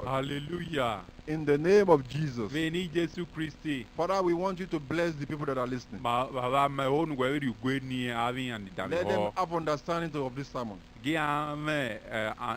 Hallelujah. In the name of Jesus. Veni Jesu Christi. Father, we want you to bless the people that are listening. Baba me onu gwe ri gwe ni avi and Let them have understanding of this sermon. me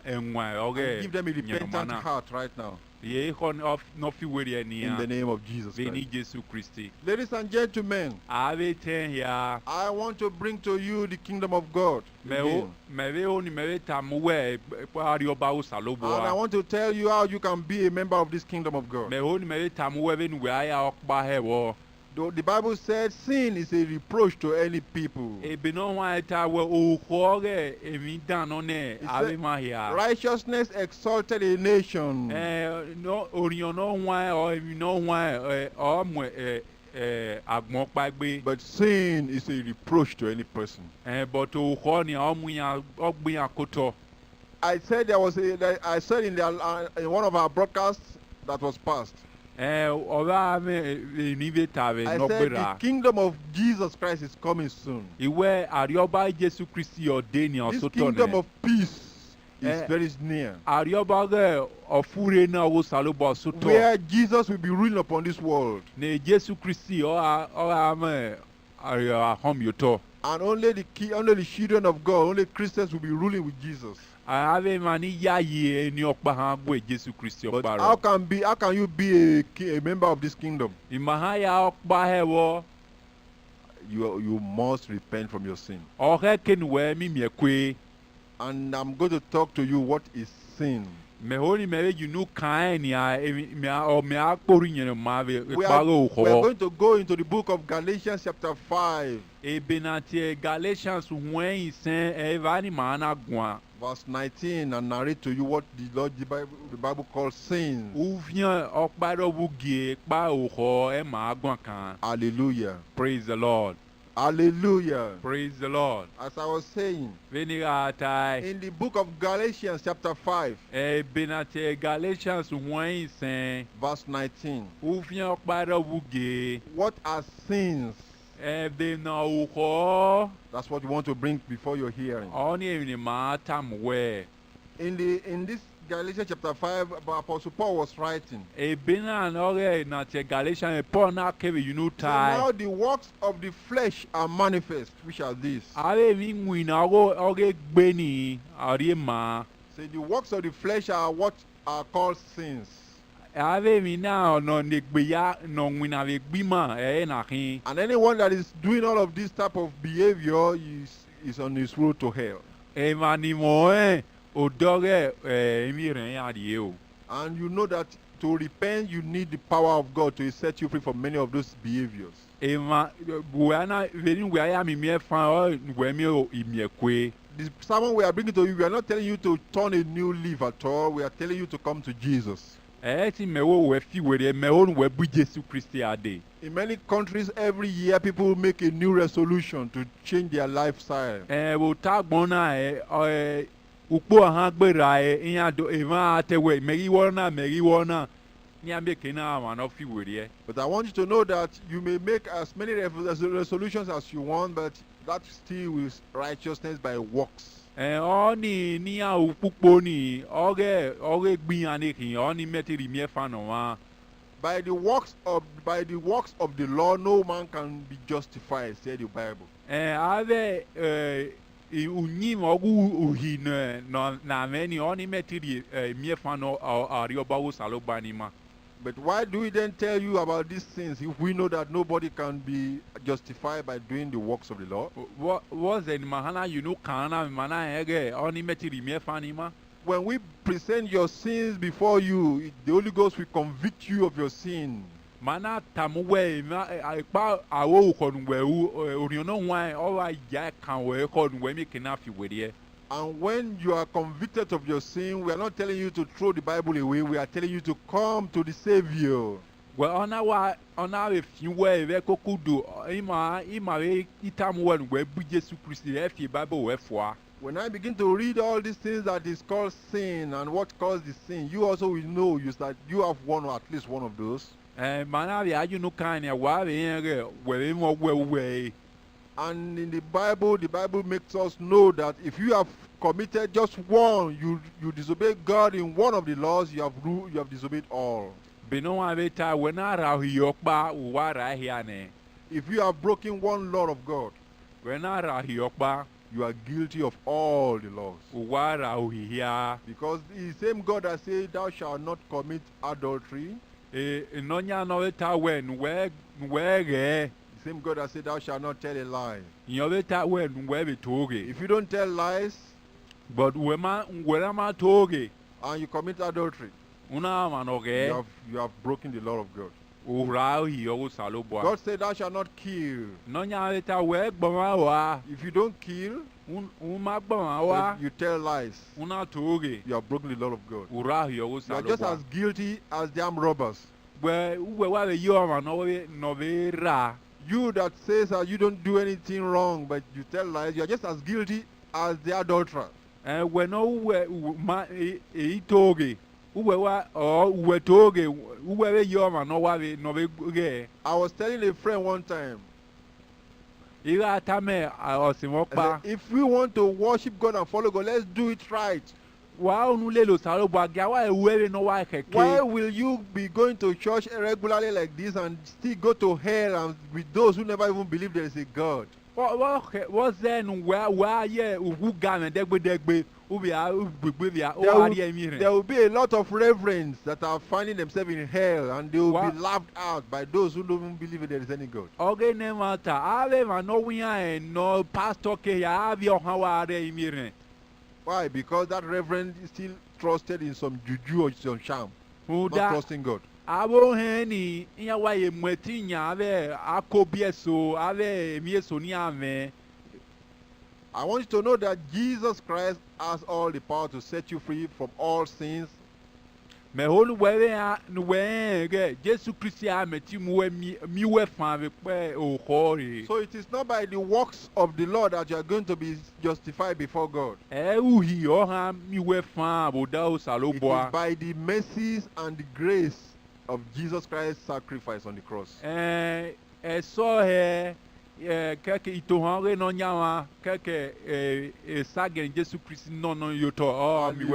enwa And give them a repentant heart right now. Ye kon of no fi were ni In the name of Jesus Veni Christ. Jesu Christi. Ladies and gentlemen, Ave ten ya I want to bring to you the kingdom of God. Again. me ve oni me ve tamuwe pari oba usalobo. And I want to tell you how you can be a member of this kingdom of God. Me oni me ve tamuwe ve nuwe aya okba hewo. The Bible said sin is a reproach to any people. Ebe no wa eta we okore emi dan no ne ave ma ya. Righteousness exalted a nation. No orion no wa o emi no wa o mo agbon pagbe. But sin is a reproach to any person. But okore ni o mu ya ogbin akoto. I said in one of our broadcasts that was passed. I said the kingdom of Jesus Christ is coming soon. This kingdom of peace is very near. Where Jesus will be ruling upon this world. And only the children of God, only Christians will be ruling with Jesus. But how can you be a member of this kingdom? You must repent from your sin. And I'm going to talk to you what is sin. We are going to go into the book of Galatians chapter 5. Verse 19, and narrate to you what the Bible calls sins. Hallelujah. Praise the Lord. Hallelujah. Praise the Lord. As I was saying, in the the book of Galatians chapter 5, verse 19, what are sins? That's what you want to bring before your hearing. In this Galatians chapter 5, Apostle Paul was writing. So now the works of the flesh are manifest, which are these. Say the works of the flesh are what are called sins. And anyone that is doing all of this type of behavior is on his road to hell. And you know that to repent, you need the power of God to set you free from many of those behaviors. The sermon we are bringing to you, we are not telling you to turn a new leaf at all. We are telling you to come to Jesus. In many countries, every year people make a new resolution to change their lifestyle. But I want you to know that you may make as many resolutions as you want, but that still is righteousness by works. By the works of the law, no man can be justified, said the Bible. But why do we then tell you about these things if we know that nobody can be justified by doing the works of the law? When we present your sins before you, the Holy Ghost will convict you of your sin. And when you are convicted of your sin, we are not telling you to throw the Bible away. We are telling you to come to the Savior. When I begin to read all these things that is called sin and what caused the sin, you also will know that you have one or at least one of those. And in the Bible makes us know that if you have committed just one, you disobey God in one of the laws, you have disobeyed all. If you have broken one law of God, you are guilty of all the laws. Because the same God that said, "Thou shalt not commit adultery," the same God that said, "Thou shalt not tell a lie." If you don't tell lies, and you commit adultery, you have broken the law of God. God said, "Thou shalt not kill." If you don't kill, you tell lies, you have broken the law of God. You are just as guilty as the armed robbers. You that says that you don't do anything wrong, but you tell lies, you are just as guilty as the adulterer. I was telling a friend one time, I said, if we want to worship God and follow God, let's do it right. Why will you be going to church regularly like this and still go to hell and with those who never even believe there is a God? What's then there will be a lot of reverends that are finding themselves in hell, and they will be laughed out by those who don't believe there is any God. Why? Because that reverend is still trusted in some juju or some sham, not trusting God. I want you to know that Jesus Christ has all the power to set you free from all sins. So it is not by the works of the Lord that you are going to be justified before God. It is by the mercies and the grace of Jesus Christ's sacrifice on the cross.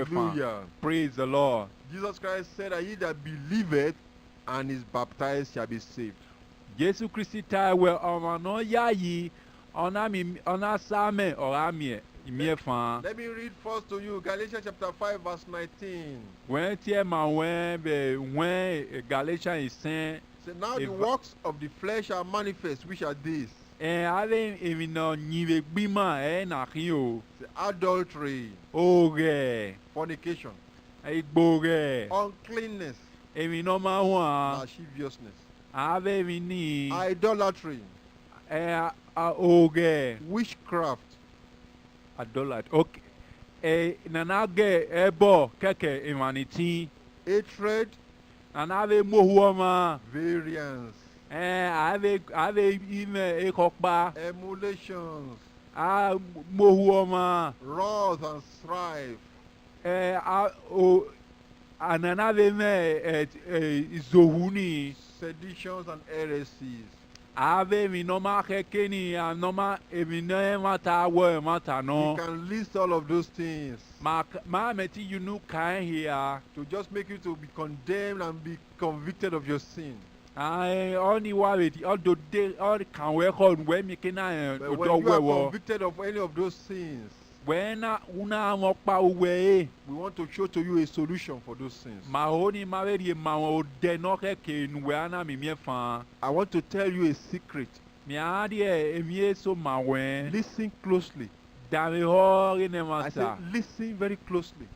Hallelujah. Praise the Lord. Jesus Christ said that he that believeth and is baptized shall be saved. Let me read first to you Galatians chapter 5 verse 19. So now the works of the flesh are manifest, which are these: adultery, fornication, uncleanness, lasciviousness, idolatry, witchcraft, hatred, variance, emulations, wrath and strife, seditions and heresies. You can list all of those things to just make you to be condemned and be convicted of your sin. But when you are convicted of any of those sins, we want to show to you a solution for those sins. I want to tell you a secret. Listen closely. I said, listen very closely.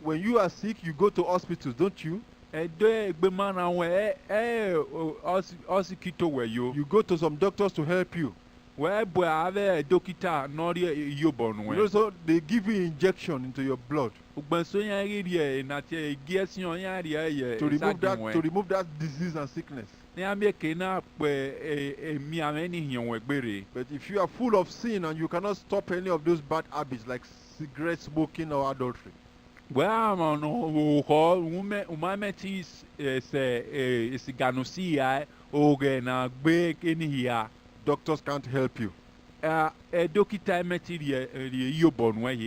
When you are sick, you go to hospitals, don't you? You go to some doctors to help you. So they give you injection into your blood to remove that disease and sickness. But if you are full of sin and you cannot stop any of those bad habits like cigarette smoking or adultery, doctors can't help you.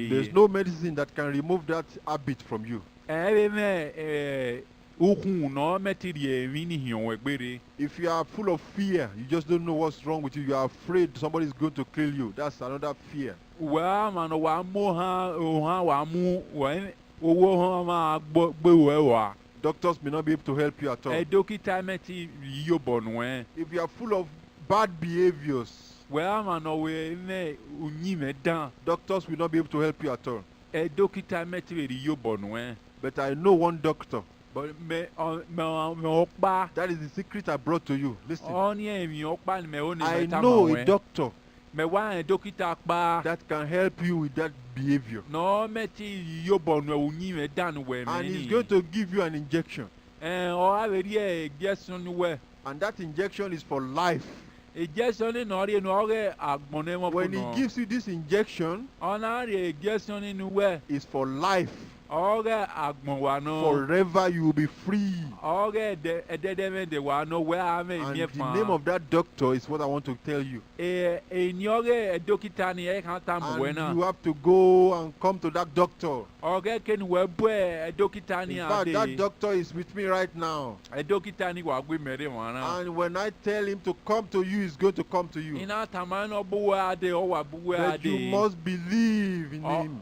There's no medicine that can remove that habit from you. If you are full of fear, you just don't know what's wrong with you, you are afraid somebody's going to kill you, that's another fear. Doctors may not be able to help you at all. If you are full of bad behaviors, doctors will not be able to help you at all. But I know one doctor. That is the secret I brought to you. Listen. I know a doctor that can help you with that behavior. And he's going to give you an injection. And that injection is for life. When he gives you this injection, it's for life. Forever you will be free. And the name of that doctor is what I want to tell you. And you have to go and come to that doctor. In fact, that doctor is with me right now. And when I tell him to come to you, he's going to come to you. But you must believe in him.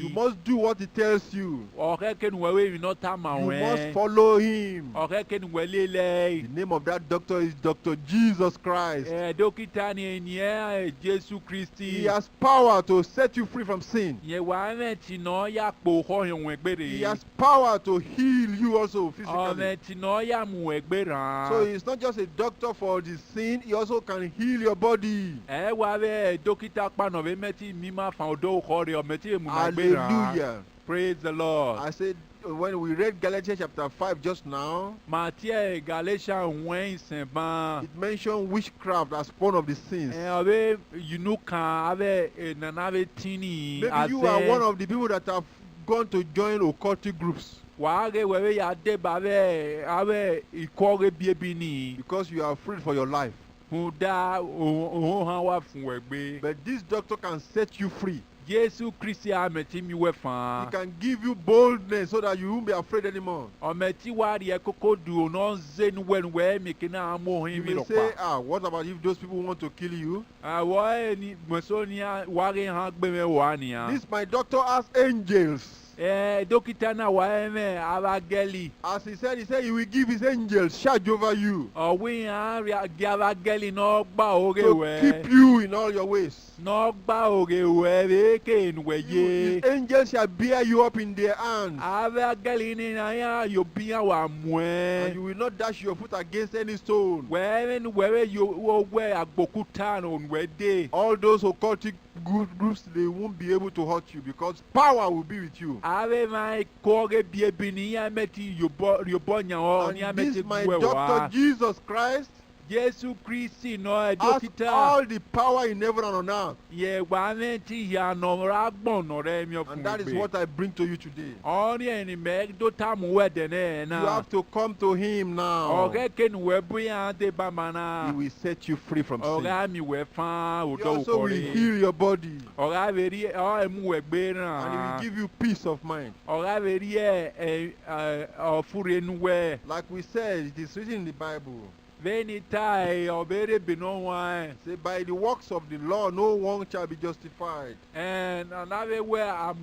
You must do what he tells you. You must follow him. The name of that doctor is Dr. Jesus Christ. He has power to set you free from sin. He has power to heal you also physically. So he's not just a doctor for the sin, he also can heal your body. Hallelujah. Praise the Lord. I said, when we read Galatians chapter 5 just now, it mentioned witchcraft as one of the sins. Maybe you are one of the people that have gone to join occultic groups. Because you are afraid for your life. But this doctor can set you free. He can give you boldness so that you won't be afraid anymore. You may say, what about if those people want to kill you? This my doctor has angels. As he said he will give his angels charge over you to keep you in all your ways. His angels shall bear you up in their hands, and you will not dash your foot against any stone. All those occultic groups, they won't be able to hurt you because power will be with you. And this my doctor Jesus Christ has all the power in heaven and on earth. And that is what I bring to you today. You have to come to him now. He will set you free from sin. He also will heal your body. And he will give you peace of mind. Like we said, it is written in the Bible. Say, by the works of the law, no one shall be justified. And another way, it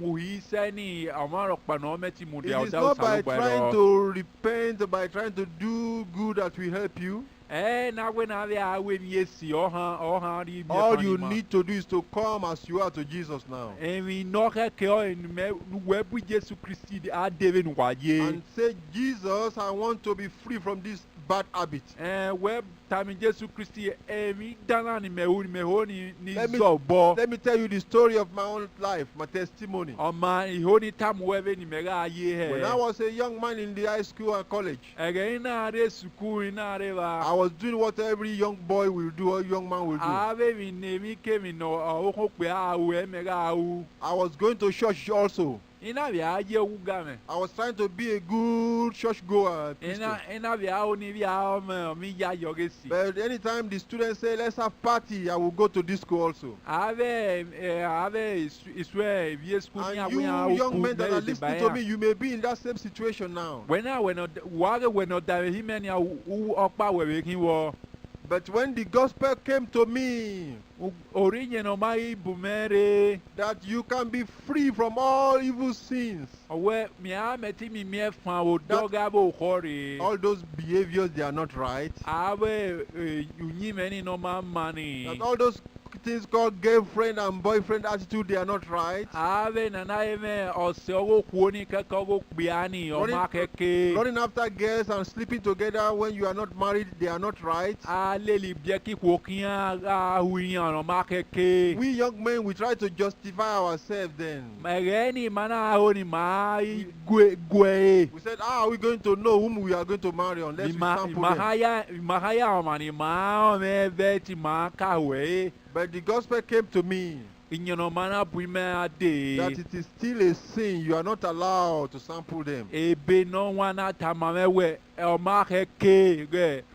is not by trying to repent, by trying to do good that will help you. All you need to do is to come as you are to Jesus now. And say, Jesus, I want to be free from this bad habit. Let me tell you the story of my own life, my testimony. When I was a young man in the high school and college, I was doing what every young boy will do or young man will do. I was going to church also. I was trying to be a good church goer. But anytime the students say, let's have party, I will go to disco also. And you young men that are listening to me, you may be in that same situation now. But when the gospel came to me, that you can be free from all evil sins, that all those behaviors, they are not right, that all those things called girlfriend and boyfriend attitude, they are not right. Running after girls and sleeping together when you are not married, they are not right. We young men, we try to justify ourselves then. We said, how are we going to know whom we are going to marry unless we sample them? But the gospel came to me that it is still a sin. You are not allowed to sample them.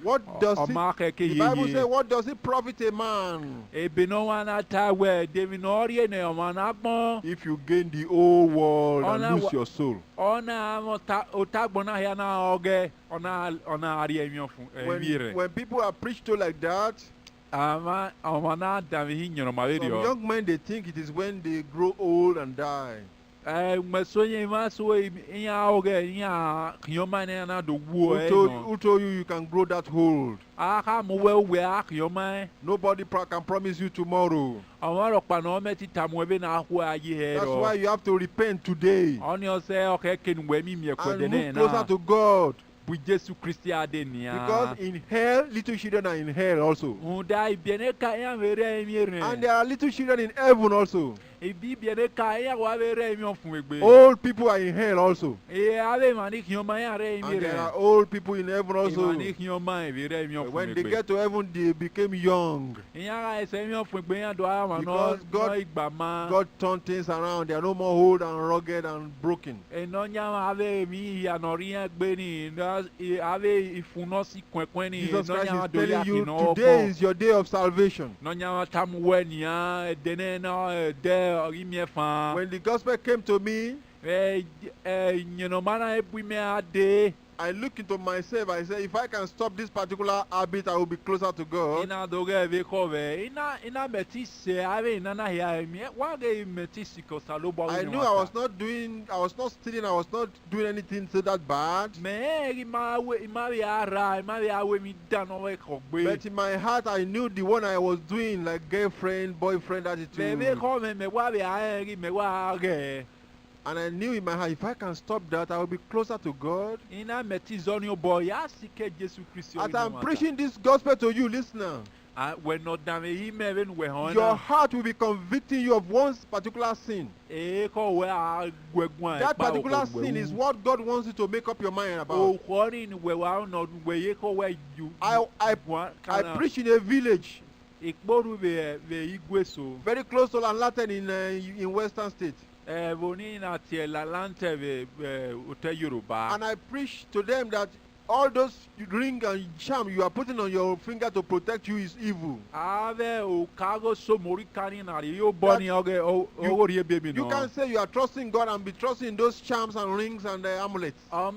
What does it, the Bible says, what does it profit a man if you gain the whole world and lose your soul? When people are preached to like that, some young men, they think it is when they grow old and die. Who told you can grow that old? Nobody can promise you tomorrow. That's why you have to repent today and move closer to God. Because in hell, little children are in hell also. And there are little children in heaven also. Old people are in hell also. And there are old people in heaven also. When they get to heaven, they became young. Because God turned things around. They are no more old and rugged and broken. Jesus Christ is telling you, today is your day of salvation. When the gospel came to me, I look into myself, I say, if I can stop this particular habit, I will be closer to God. I knew I was not stealing, I was not doing anything so that bad. But in my heart, I knew the one I was doing, like girlfriend, boyfriend attitude. And I knew in my heart, if I can stop that, I will be closer to God. As I'm preaching this gospel to you, listener, your heart will be convicting you of one particular sin. That particular sin is what God wants you to make up your mind about. I preach in a village very close to Lanlaten in Western State. And I preach to them that all those ring and charm you are putting on your finger to protect you is evil. You can't say you are trusting God and be trusting those charms and rings and amulets. A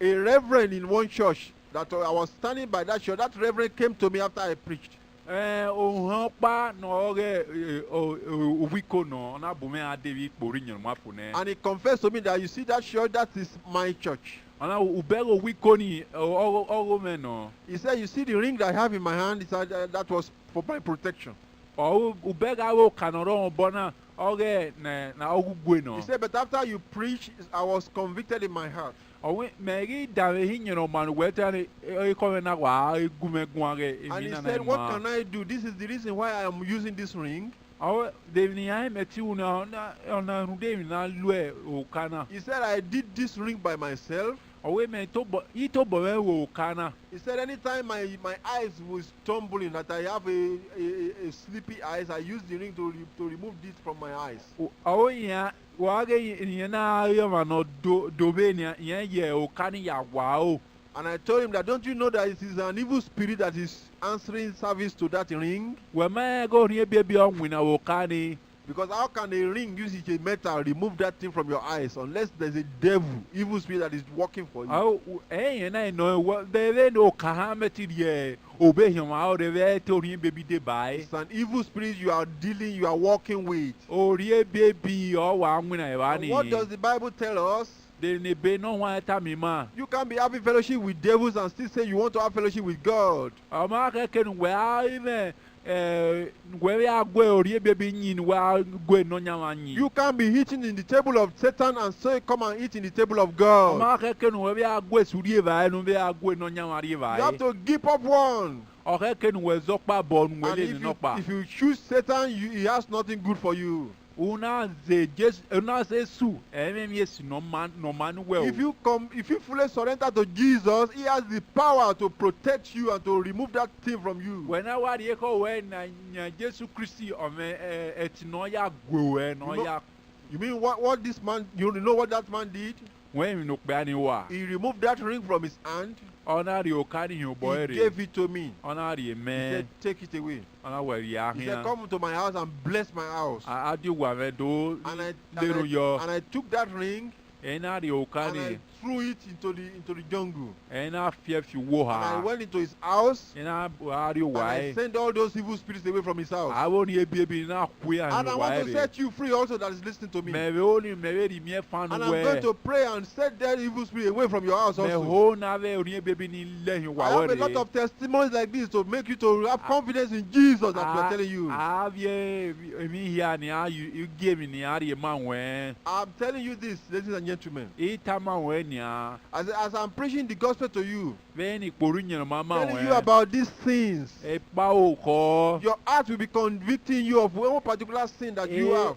reverend in one church, that I was standing by that church, that reverend came to me after I preached. And he confessed to me that, you see that church, that is my church. He said, you see the ring that I have in my hand, he said, that was for my protection. He said, but after you preach, I was convicted in my heart. And he said, what can I do? This is the reason why I am using this ring. He said, I did this ring by myself. He said, anytime my eyes was stumbling, that I have a sleepy eyes, I use the ring to remove this from my eyes. And I told him that, don't you know that it is an evil spirit that is answering service to that ring? Because how can a ring using a metal remove that thing from your eyes unless there's a devil, evil spirit that is working for you? It's an evil spirit you are working with. And what does the Bible tell us? You can't be having fellowship with devils and still say you want to have fellowship with God. You can't be eating in the table of Satan and say, come and eat in the table of God. You have to give up one. And if you choose Satan, he has nothing good for you. If you fully surrender to Jesus, he has the power to protect you and to remove that thing from you. You mean what this man, you know what that man did? He removed that ring from his hand. He gave it to me. He said, take it away. He said, come to my house and bless my house. And I took that ring and I threw it into the jungle. And I went into his house and I sent all those evil spirits away from his house. And I want to set you free also that is listening to me. And I'm going to pray and set that evil spirit away from your house also. I have a lot of testimonies like this to make you to have confidence in Jesus that we're telling you. I'm telling you this, ladies and gentlemen. As I'm preaching the gospel to you, telling you about these things, your heart will be convicting you of one particular sin that you have.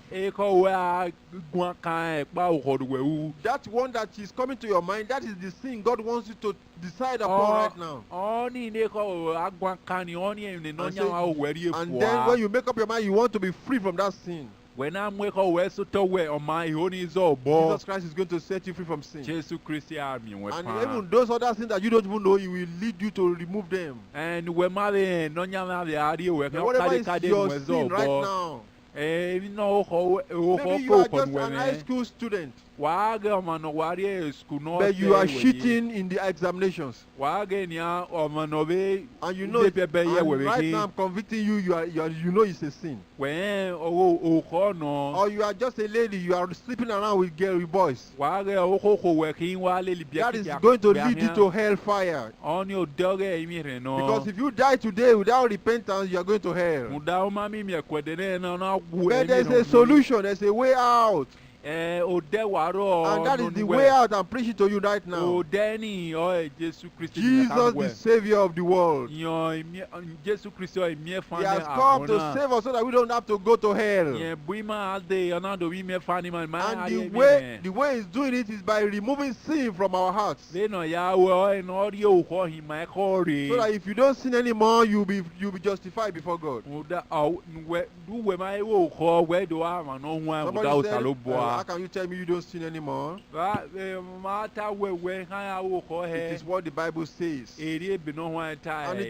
That one that is coming to your mind, that is the sin God wants you to decide upon right now. And then when you make up your mind, you want to be free from that sin. Jesus Christ is going to set you free from sin. And even those other sins that you don't even know, he will lead you to remove them. And whatever is your sin right now, maybe you are just an high school student, but you are cheating in the examinations. And you know it, and right now I'm convicting you, you know it's a sin. Or you are just a lady, you are sleeping around with boys. That is going to lead you to hellfire. Because if you die today without repentance, you are going to hell. But there's a solution, there's a way out. And that is the way out I'm preaching to you right now. Jesus, the Savior of the world. He has come to save us so that we don't have to go to hell. And the way he's doing it is by removing sin from our hearts. So that if you don't sin anymore, you'll be justified before God. Somebody said, how can you tell me you don't sin anymore? It is what the Bible says. And it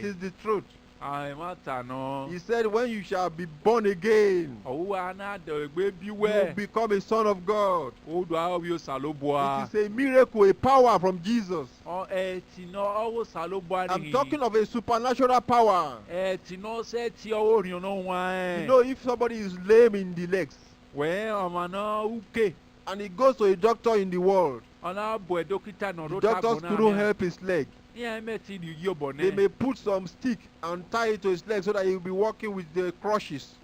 is the truth. He said, when you shall be born again, you will become a son of God. It is a miracle, a power from Jesus. I'm talking of a supernatural power. You know, if somebody is lame in the legs, and he goes to a doctor in the world, the doctors couldn't help his leg. They may put some stick and tie it to his leg so that he will be walking with the crutches.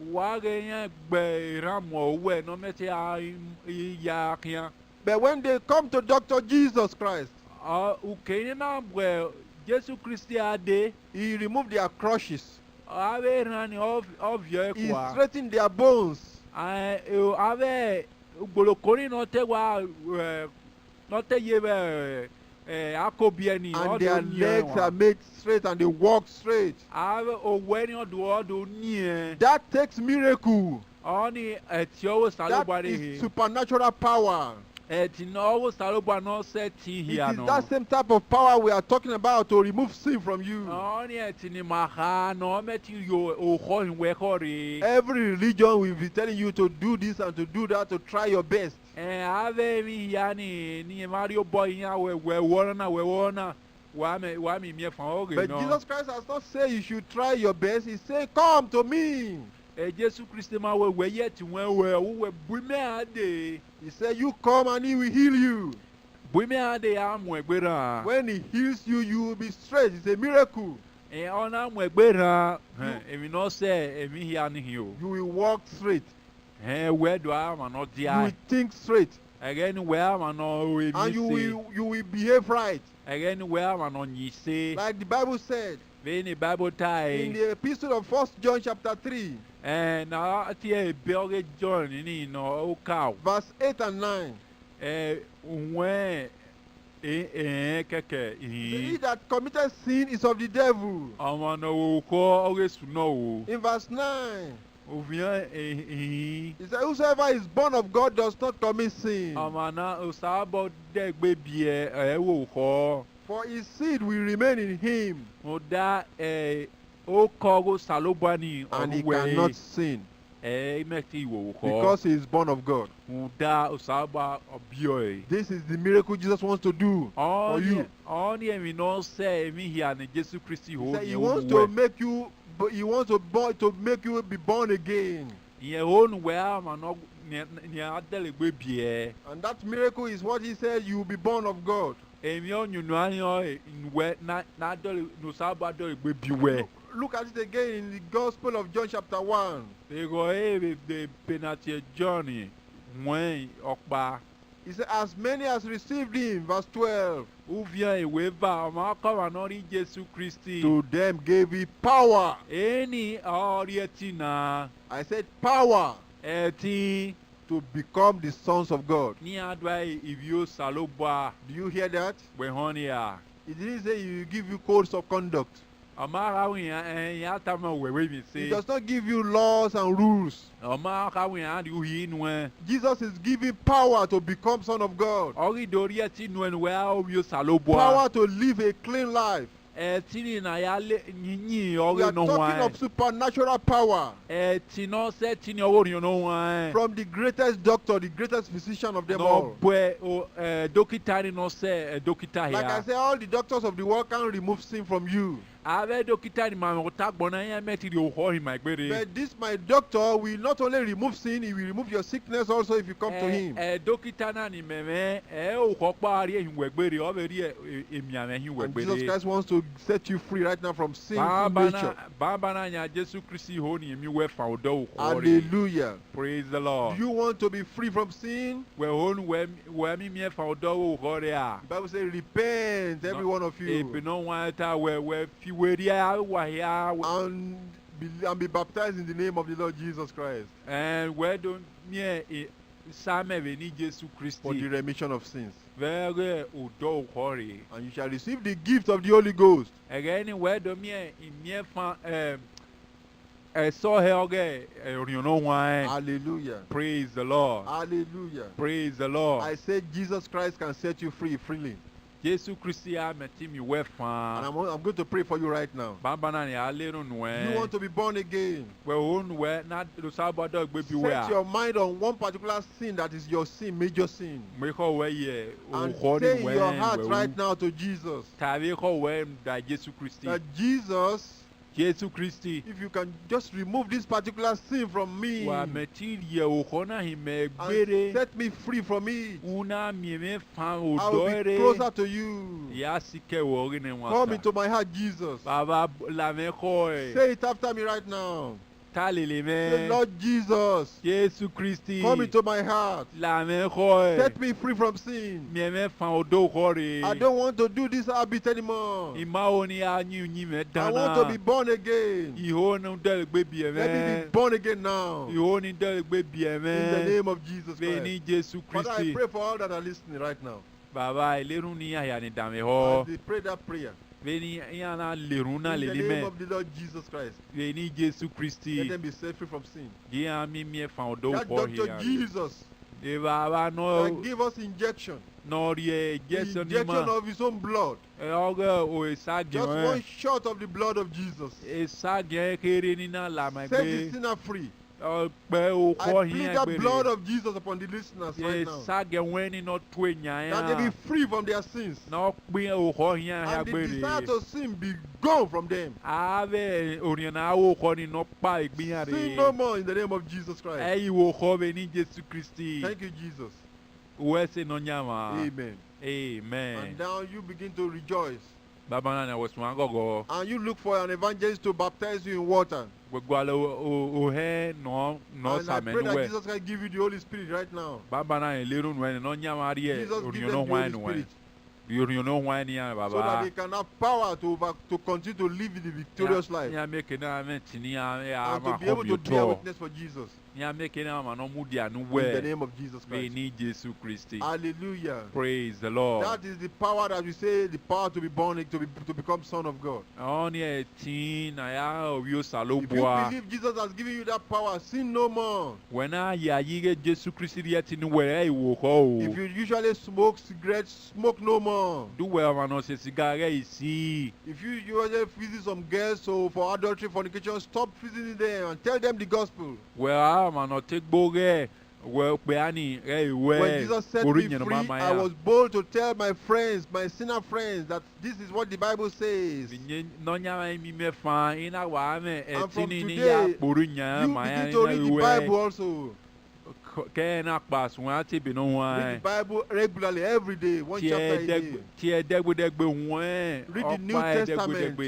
But when they come to Dr. Jesus Christ, he removed their crutches. He straightened their bones. and their legs are made straight and they walk straight. That takes miracle. That is supernatural power. It is that same type of power we are talking about to remove sin from you. Every religion will be telling you to do this and to do that, to try your best. But Jesus Christ has not said you should try your best. He said, come to me. He said, you come and he will heal you. When he heals you, you will be straight. It's a miracle. You will walk straight. You will think straight. And you will behave right. Like the Bible said in the epistle of 1 John chapter 3. Verse 8 and 9. He that committed sin is of the devil. In verse 9. He said, whosoever is born of God does not commit sin. For his seed will remain in him. And he cannot sin. Because he is born of God. This is the miracle Jesus wants to do for you. He said he wants to make you, he wants to make you be born again. And that miracle is what he said, you will be born of God. Look at it again in the Gospel of John chapter 1. He said, as many as received him, verse 12. To them gave he power. I said power. To become the sons of God. Do you hear that? It didn't say he will give you codes of conduct. He does not give you laws and rules. Jesus is giving power to become son of God. Power to live a clean life. We are talking of supernatural power. From the greatest doctor, the greatest physician of them all. Like I said, all the doctors of the world can remove sin from you. But this my doctor will not only remove sin, he will remove your sickness also if you come to him. And Jesus Christ wants to set you free right now from sinful nature. Hallelujah. Praise the Lord. Do you want to be free from sin? The Bible says, repent, every one of you. And be baptized in the name of the Lord Jesus Christ. And where don't for the remission of sins. And you shall receive the gift of the Holy Ghost. Hallelujah. Praise the Lord. Hallelujah. Praise the Lord. I said Jesus Christ can set you free freely. And I'm going to pray for you right now. You want to be born again. Set your mind on one particular sin that is your sin, major sin. And say in your heart right now to Jesus that Jesus, if you can just remove this particular sin from me and set me free from it, I will be closer to you. Come into my heart, Jesus. Say it after me right now. Say, Lord Jesus, come into my heart. Set me free from sin. I don't want to do this habit anymore. I want to be born again. Let me be born again now. In the name of Jesus Christ. Father, I pray for all that are listening right now. Baba ilerun ni aya ni dame As ho. they pray that prayer. Veni yana leruna In the lelime. name of the Lord Jesus Christ. Veni Jesu Let Christi. them be set free from sin. Gia mi mi fa odo That bo Dr. Jesus E baba no that give us injection. no rie Injection ma. of his own blood. E oga o esagi. Just one shot of the blood of Jesus. Esagi kere ni na la ma Set the gbe. sinner free. I plead that blood of Jesus upon the listeners right now. That they be free from their sins. And the desire to sin be gone from them. Sin no more in the name of Jesus Christ. Thank you, Jesus. Amen. Amen. And now you begin to rejoice. And you look for an evangelist to baptize you in water. And I pray that Jesus can give you the Holy Spirit right now. Jesus give them the Holy Spirit. So that they can have power to continue to live the victorious life. And to be able to bear witness for Jesus. In the name of Jesus Christ. Hallelujah. Praise the Lord. That is the power that we say, the power to be born, to become son of God. If you believe Jesus has given you that power, sin no more. If you usually smoke cigarettes, smoke no more. If you usually visit some girls for adultery, fornication, stop visiting them and tell them the gospel. When Jesus set me free, I was bold to tell my friends, my sinner friends, that this is what the Bible says. And from today, you begin to read the Bible also. Read the Bible regularly every day, one chapter a day. Read the New Testament.